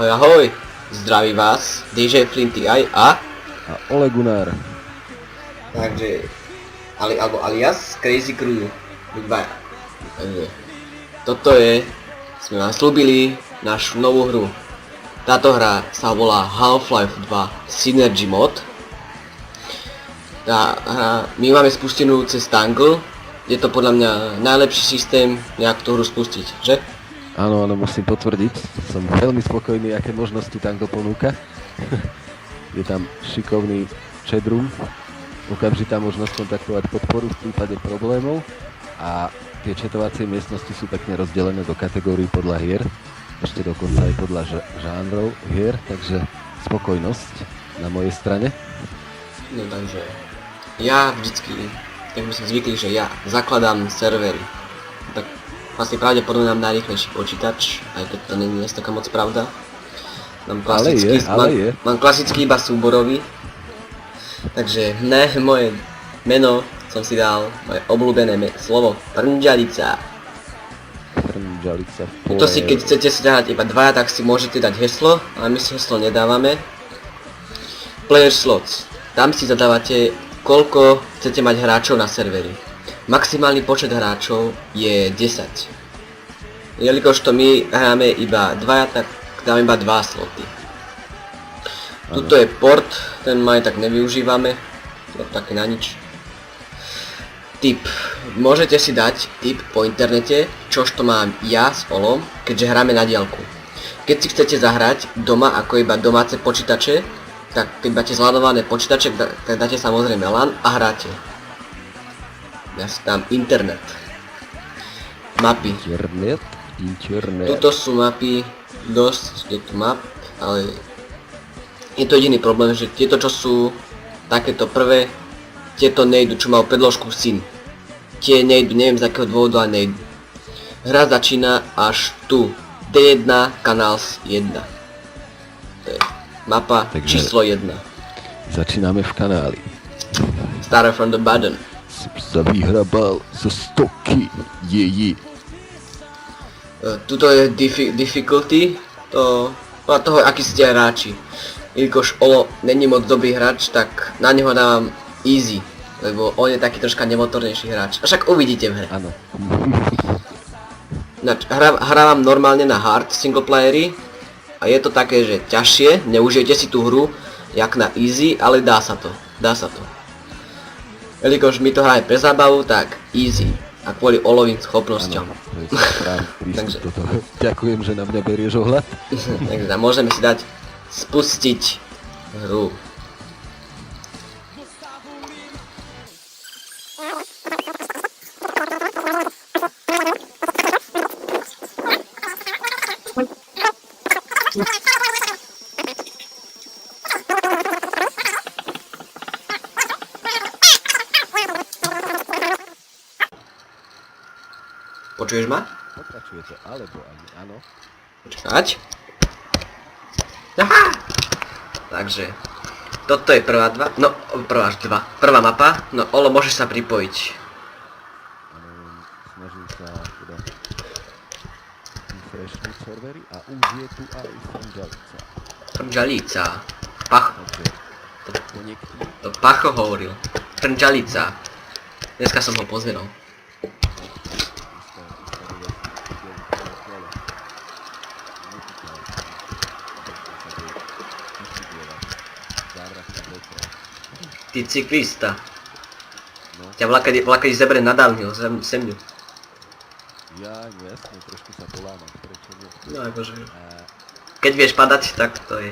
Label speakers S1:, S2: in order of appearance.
S1: Ahoj, ahoj, zdraví vás, DJ Flinty aj a
S2: Ole Gunnar.
S1: takže, alebo alias Crazy Crew, dvaja. Takže, toto je, sme vám slúbili našu novú hru. Táto hra sa volá Half-Life 2 Synergy Mod. My máme spustenú cez Tangle, je to podľa mňa najlepší systém, nejak tú hru spustiť, že?
S2: Áno, musím potvrdiť. Som veľmi spokojný, aké možnosti Tango ponúka. Je tam šikovný chatroom, okamžitá možnosť kontaktovať podporu v prípade problémov a tie chatovacie miestnosti sú pekne rozdelené do kategórií podľa hier, ešte dokonca aj podľa žánrov hier, takže spokojnosť na mojej strane.
S1: No takže, ja vždycky, tak by som zvyklý, že ja zakladám servery. Tak vlastne pravdepodobne mám najrýchlejší počítač, aj keď to nie je taká moc pravda. Mám klasický, mám klasický iba súborový. Takže moje meno som si dal, moje obľúbené slovo, Prnžalica.
S2: Prnžalica.
S1: To si, keď chcete si dať iba dvaja, tak si môžete dať heslo, ale my si heslo nedávame. Player slots. Tam si zadávate, koľko chcete mať hráčov na serveri. Maximálny počet hráčov je 10. Jelikož to my hráme iba dvaja, tak dáme iba 2 sloty. Tuto je port, ten ma aj tak nevyužívame, to také na nič. Tip. Môžete si dať tip po internete, čož to mám ja s Olom, keďže hráme na diaľku. Keď si chcete zahrať doma ako iba domáce počítače, tak keď máte zladované počítače, tak dáte samozrejme LAN a hráte. Ja si tam internet. Mapy.
S2: Internet.
S1: Tuto sú mapy, dosť je tu map, ale je to jediný problém, že tieto čo sú takéto prvé, tieto nejdu, čo mal predložku syn. Tie nejdu, neviem z akého dôvodu, ale nejdu. Hra začína až tu. D1 Canals 1. To je mapa číslo 1.
S2: Začíname v kanáli.
S1: Starter from the button.
S2: Sa vyhrabal zo stoky.
S1: Tuto je difficulty, to podľa toho, aký ste hráči. Jelikož Olo není moc dobrý hráč, tak na neho dávam easy, lebo on je taký troška nemotornejší hráč. A však uvidíte v hre.
S2: Áno.
S1: Hrávam normálne na hard singleplayery a je to také, že ťažšie, neužijete si tú hru jak na easy, ale dá sa to. Jelikož my to hráme pre zábavu, tak easy. A kvôli Olovým schopnosťam.
S2: Takže ďakujem, že na mňa berieš ohľad.
S1: Takže môžeme si dať spustiť hru. Počuješ ma?
S2: Pokračujete, alebo ani áno.
S1: Počkať. Aha! Takže, toto je prvá prvá mapa, no Olo, môžeš sa pripojiť.
S2: Snažím sa teda refreshnúť servery a už je tu aj Prnžalica.
S1: Prnžalica. To Pacho hovoril. Prnžalica. Dneska som ho pozvedol. Ty cyklista. Ťa vlakať zebre na downhill, zemňu.
S2: Ja, jasne, trošku sa polámam, prečo nie?
S1: No akože. Keď vieš padať, tak to je